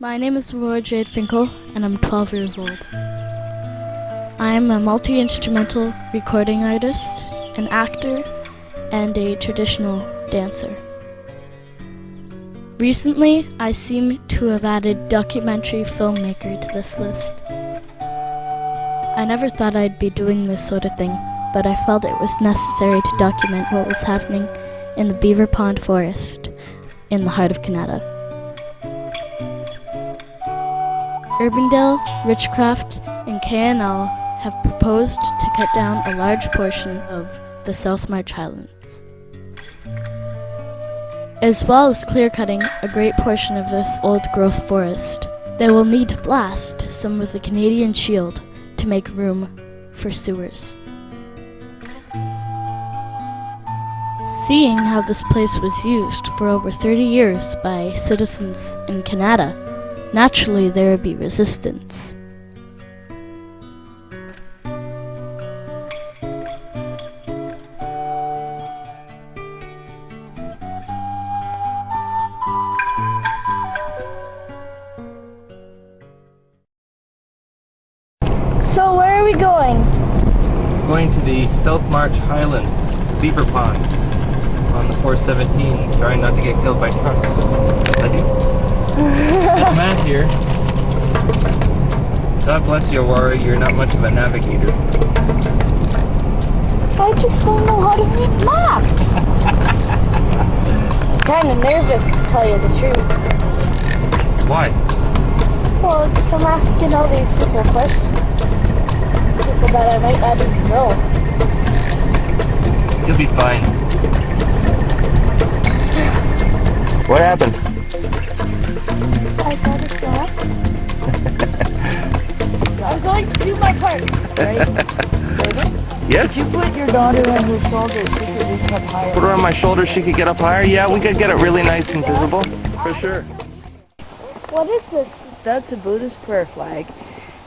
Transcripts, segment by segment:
My name is Aurora Finkle, and I'm 12 years old. I am a multi-instrumental recording artist, an actor, and a traditional dancer. Recently, I seem to have added documentary filmmaker to this list. I never thought I'd be doing this sort of thing, but I felt it was necessary to document what was happening in the Beaver Pond Forest in the heart of Canada. Urbandale, Richcraft, and KNL have proposed to cut down a large portion of the South March Highlands, as well as clear-cutting a great portion of this old-growth forest. They will need to blast some of the Canadian Shield to make room for sewers. Seeing how this place was used for over 30 years by citizens in Canada, naturally there would be resistance. So where are we going? Going to the South March Highlands, Beaver Pond, on the 417, trying not to get killed by trucks. There's Matt here. God bless you, Aurora, you're not much of a navigator. I just don't know how to read maps. I'm kind of nervous, to tell you the truth. Why? Well, because I'm asking all these people questions. People that I might not even know. You'll be fine. What happened? I got it wrong. I'm going to do my part, right? Ready? Yes? Could you put your daughter on her shoulder so she could reach up higher? Put her on my shoulder, she could get up higher? Yeah, we could get it really nice and visible, for sure. What is this? That's a Buddhist prayer flag,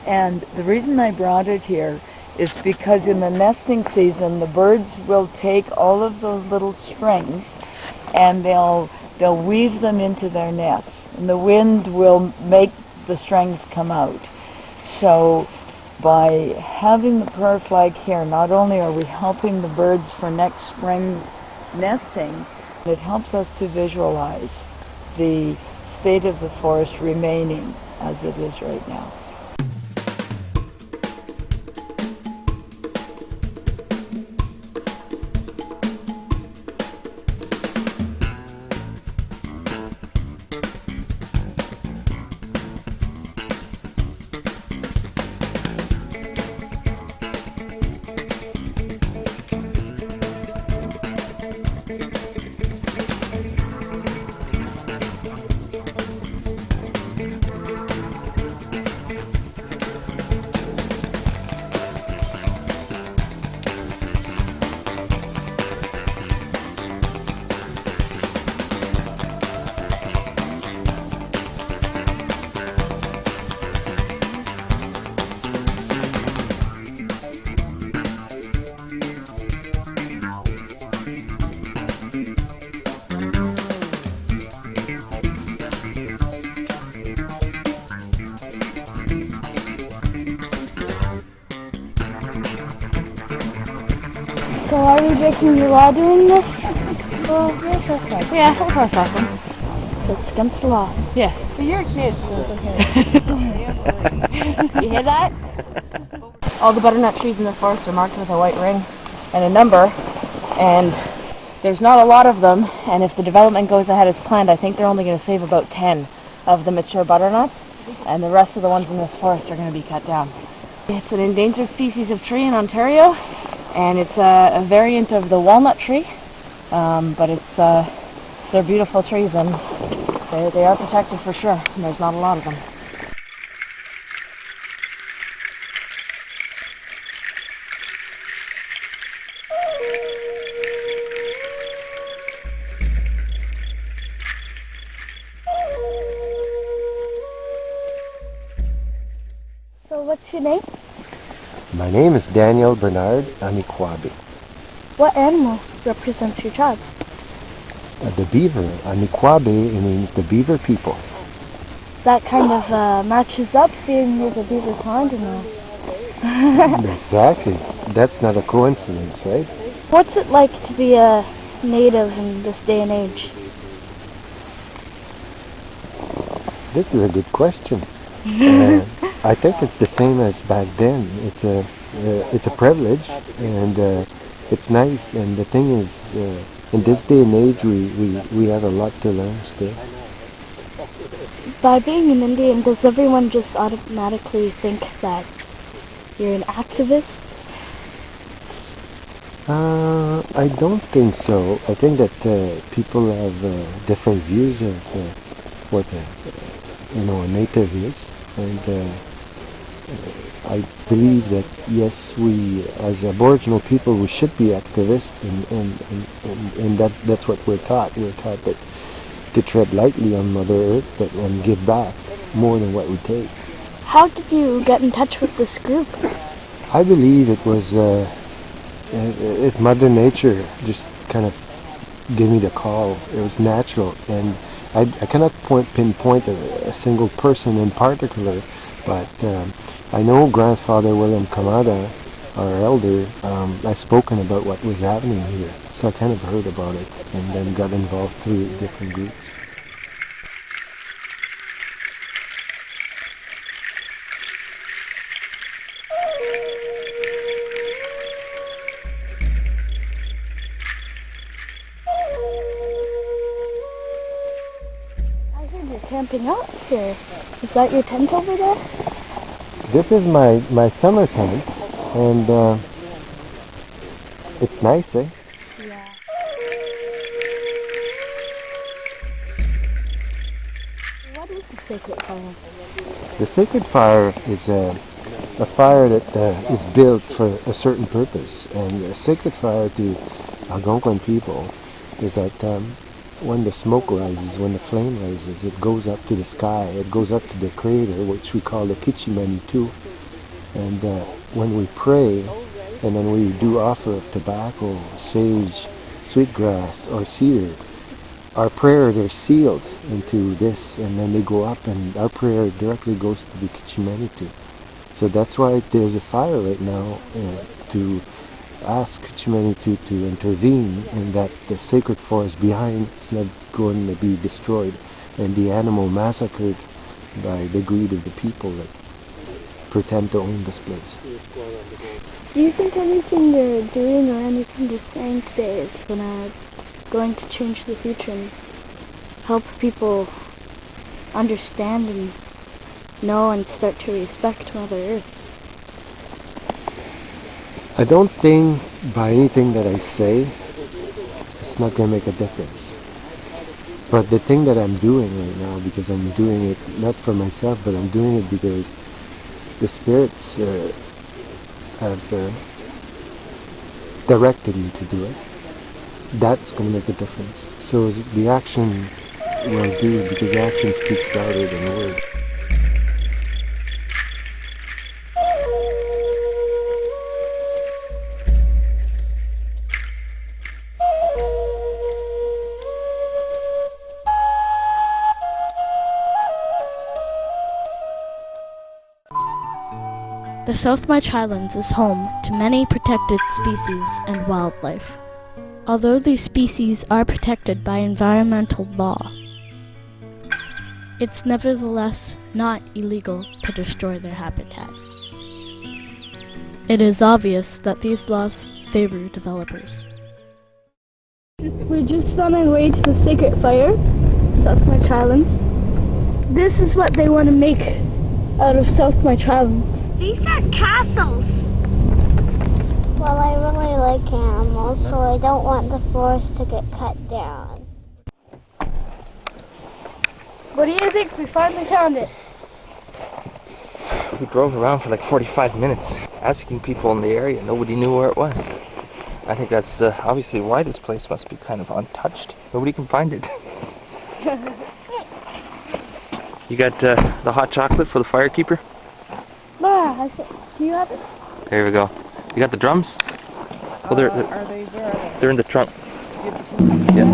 and the reason I brought it here is because in the nesting season the birds will take all of those little strings and they'll weave them into their nets, and the wind will make the strings come out. So by having the prayer flag here, not only are we helping the birds for next spring nesting, it helps us to visualize the state of the forest remaining as it is right now. So are we breaking the law doing this? Well, yes, that's right. Yeah, of course that's them. It's against the law. Yes. But you're a kid, so it's okay. You hear that? All the butternut trees in the forest are marked with a white ring and a number, and there's not a lot of them, and if the development goes ahead as planned, I think they're only going to save about 10 of the mature butternuts, and the rest of the ones in this forest are going to be cut down. It's an endangered species of tree in Ontario, and it's a variant of the walnut tree, but they're beautiful trees, and they are protected for sure, and there's not a lot of them. So what's your name? My name is Daniel Bernard Anikwabi. What animal represents your tribe? The beaver. Anikwabi means the beaver people. that kind of matches up being with a beaver pond and all. Exactly. That's not a coincidence, right? What's it like to be a native in this day and age? This is a good question. I think it's the same as back then. It's a privilege, and it's nice. And the thing is, in this day and age, we have a lot to learn still. By being an Indian, does everyone just automatically think that you're an activist? I don't think so. I think that people have different views of what a native is, and I believe that yes, we as Aboriginal people we should be activists, and that's what we're taught. We're taught that to tread lightly on Mother Earth, and give back more than what we take. How did you get in touch with this group? I believe it was Mother Nature just kind of gave me the call. It was natural, and I cannot pinpoint a single person in particular, but I know Grandfather William Kamada, our elder, has spoken about what was happening here, so I kind of heard about it, and then got involved through different groups. Camping out here. Is that your tent over there? This is my summer tent, and it's nice, eh? Yeah. What is the sacred fire? The sacred fire is a fire that is built for a certain purpose, and a sacred fire to Algonquin people is that when the smoke rises, when the flame rises, it goes up to the sky, it goes up to the crater, which we call the Kichimanitu. And when we pray, and then we do offer of tobacco, sage, sweetgrass, or cedar, our prayers are sealed into this, and then they go up, and our prayer directly goes to the Kichimanitu. So that's why there's a fire right now to ask Kichimanitu to intervene, and that the sacred forest behind is not going to be destroyed and the animal massacred by the greed of the people that pretend to own this place. Do you think anything you're doing or anything you're saying today is going to change the future and help people understand and know and start to respect Mother Earth? I don't think by anything that I say, it's not going to make a difference. But the thing that I'm doing right now, because I'm doing it not for myself, but I'm doing it because the spirits have directed me to do it, that's going to make a difference. So the action will do, because action speaks louder than words. The South March Highlands is home to many protected species and wildlife. Although these species are protected by environmental law, it's nevertheless not illegal to destroy their habitat. It is obvious that these laws favor developers. We're just on our way to the sacred fire, South March Highlands. This is what they want to make out of South March Highlands. These are castles. Well, I really like animals, so I don't want the forest to get cut down. What do you think? We finally found it. We drove around for like 45 minutes, asking people in the area. Nobody knew where it was. I think that's obviously why this place must be kind of untouched. Nobody can find it. You got the hot chocolate for the firekeeper? Ma, do you have it? There we go. You got the drums? Oh, they're in the trunk. Yeah.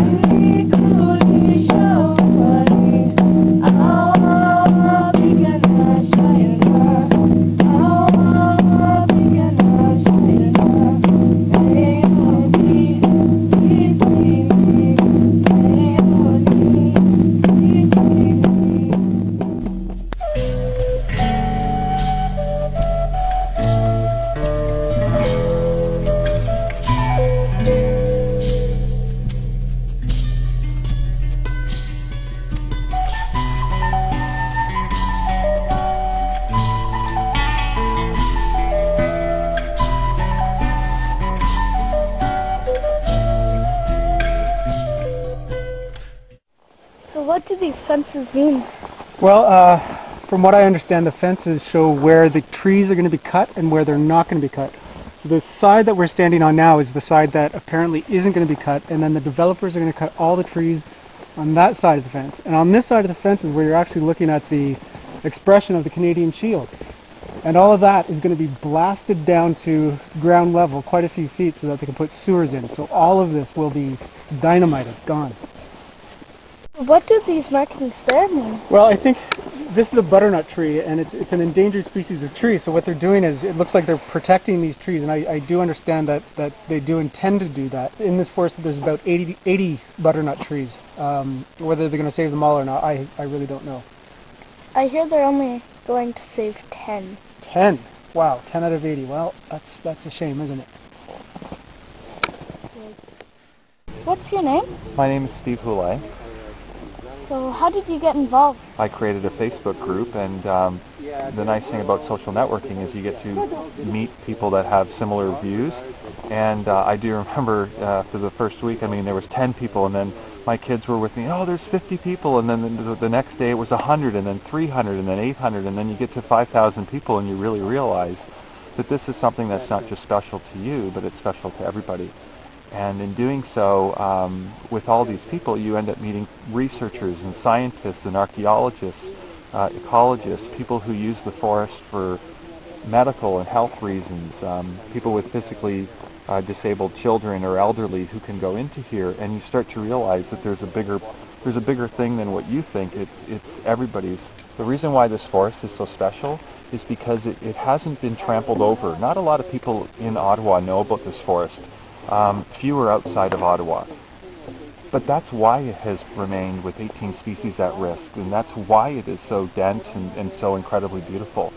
these fences mean? Well, from what I understand, the fences show where the trees are going to be cut and where they're not going to be cut. So the side that we're standing on now is the side that apparently isn't going to be cut, and then the developers are going to cut all the trees on that side of the fence. And on this side of the fence is where you're actually looking at the expression of the Canadian Shield. And all of that is going to be blasted down to ground level quite a few feet so that they can put sewers in. So all of this will be dynamited, gone. What do these markings there mean? Well, I think this is a butternut tree, and it's an endangered species of tree. So what they're doing is, it looks like they're protecting these trees, and I do understand that they do intend to do that. In this forest, there's about 80 butternut trees. Whether they're going to save them all or not, I really don't know. I hear they're only going to save 10. 10? Wow, 10 out of 80. Well, that's a shame, isn't it? What's your name? My name is Steve Houlet. So how did you get involved? I created a Facebook group, and the nice thing about social networking is you get to meet people that have similar views. And I do remember for the first week, I mean, there was 10 people, and then my kids were with me, oh, there's 50 people, and then the next day it was 100, and then 300, and then 800, and then you get to 5,000 people, and you really realize that this is something that's not just special to you, but it's special to everybody. And in doing so, with all these people, you end up meeting researchers and scientists and archaeologists, ecologists, people who use the forest for medical and health reasons, people with physically disabled children or elderly who can go into here, and you start to realize that there's a bigger thing than what you think. It's everybody's. The reason why this forest is so special is because it hasn't been trampled over. Not a lot of people in Ottawa know about this forest. Fewer outside of Ottawa. But that's why it has remained with 18 species at risk, and that's why it is so dense and so incredibly beautiful.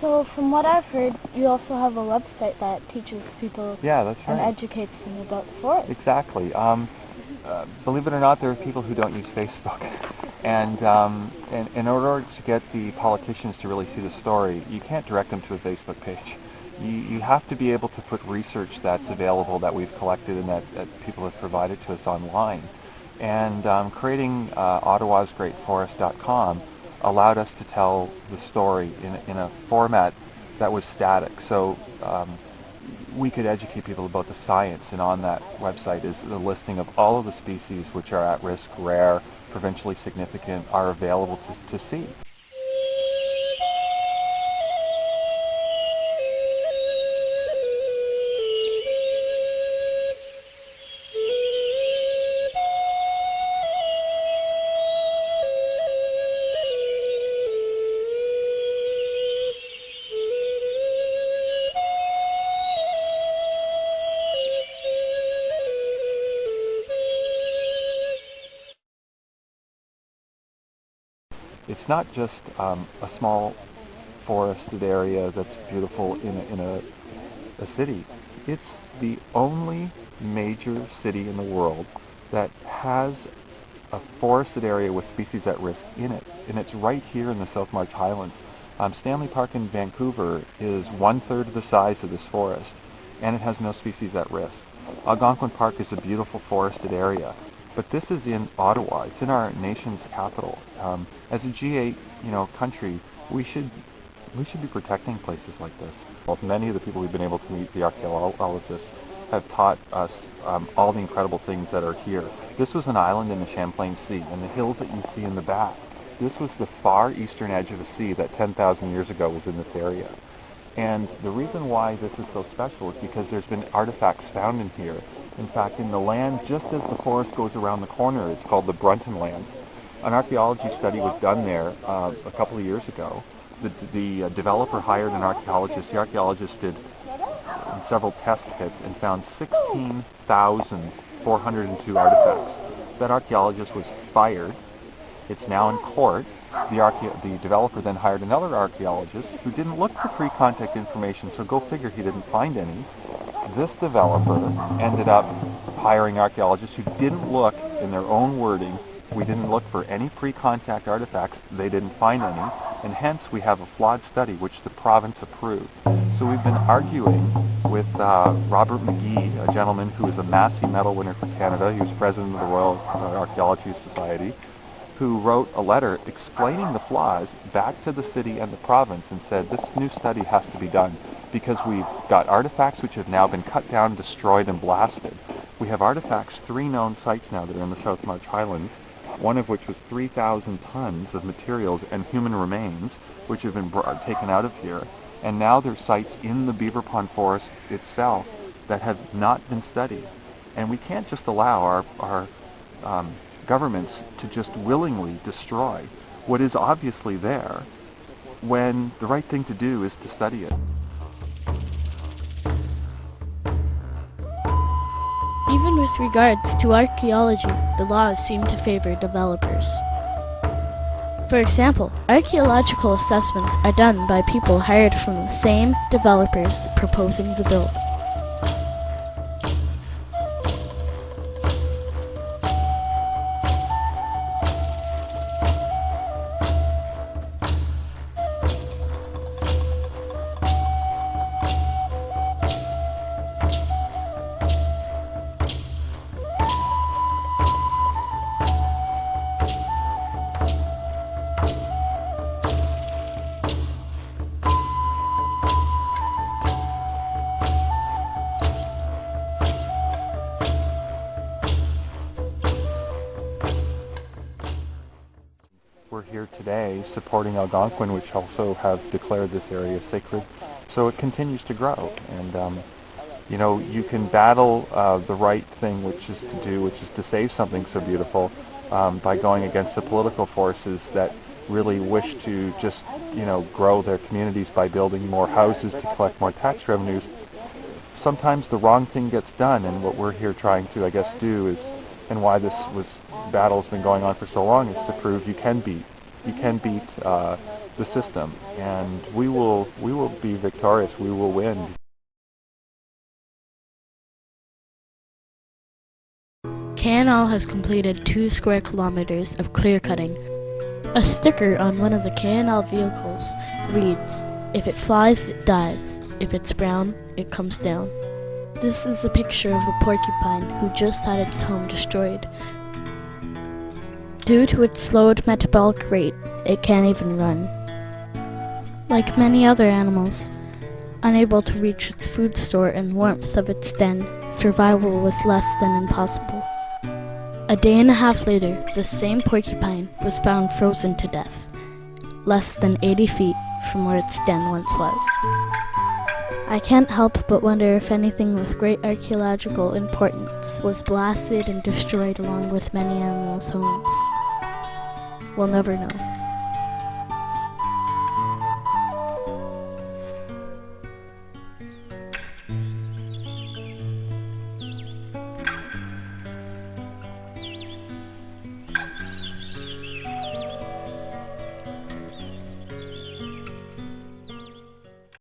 So from what I've heard, you also have a website that teaches people Yeah, that's and right. educates them about the forest. Exactly. Believe it or not, there are people who don't use Facebook. And in order to get the politicians to really see the story, you can't direct them to a Facebook page. You have to be able to put research that's available that we've collected and that people have provided to us online. And creating ottawasgreatforest.com allowed us to tell the story in a format that was static. So we could educate people about the science, and on that website is the listing of all of the species which are at risk, rare, provincially significant, are available to see. It's not just a small forested area that's beautiful in a city. It's the only major city in the world that has a forested area with species at risk in it, and it's right here in the South March Highlands. Stanley Park in Vancouver is 1/3 of the size of this forest, and it has no species at risk. Algonquin Park is a beautiful forested area, but this is in Ottawa. It's in our nation's capital. As a G8, country, we should be protecting places like this. Well, many of the people we've been able to meet, the archaeologists, have taught us all the incredible things that are here. This was an island in the Champlain Sea, and the hills that you see in the back, this was the far eastern edge of the sea that 10,000 years ago was in this area. And the reason why this is so special is because there's been artifacts found in here. In fact, in the land just as the forest goes around the corner, it's called the Brunton land. An archaeology study was done there a couple of years ago. The developer hired an archaeologist. The archaeologist did several test pits and found 16,402 artifacts. That archaeologist was fired. It's now in court. The developer then hired another archaeologist who didn't look for pre-contact information, so go figure he didn't find any. This developer ended up hiring archaeologists who didn't look, in their own wording, we didn't look for any pre-contact artifacts, they didn't find any, and hence we have a flawed study which the province approved. So we've been arguing with Robert McGee, a gentleman who is a Massey Medal winner for Canada. He was president of the Royal Archaeology Society, who wrote a letter explaining the flaws back to the city and the province and said this new study has to be done because we've got artifacts which have now been cut down, destroyed, and blasted. We have artifacts, 3 known sites now that are in the South March Highlands, one of which was 3,000 tons of materials and human remains which have been taken out of here. And now there's sites in the Beaver Pond Forest itself that have not been studied. And we can't just allow our governments to just willingly destroy what is obviously there when the right thing to do is to study it. Even with regards to archaeology, the laws seem to favor developers. For example, archaeological assessments are done by people hired from the same developers proposing the build. We're here today supporting Algonquin, which also have declared this area sacred, so it continues to grow. And you know, you can battle the right thing, which is to save something so beautiful, by going against the political forces that really wish to just, you know, grow their communities by building more houses to collect more tax revenues. Sometimes the wrong thing gets done, and what we're here trying to, I guess, do is, and why this battle's been going on for so long, is to prove you can beat the system, and we will be victorious. We will win. KNL has completed 2 square kilometers of clear cutting. A sticker on one of the KNL vehicles reads, "If it flies, it dies. If it's brown, it comes down." This is a picture of a porcupine who just had its home destroyed. Due to its slowed metabolic rate, it can't even run. Like many other animals, unable to reach its food store and warmth of its den, survival was less than impossible. A day and a half later, the same porcupine was found frozen to death, less than 80 feet from where its den once was. I can't help but wonder if anything with great archaeological importance was blasted and destroyed along with many animals' homes. We'll never know.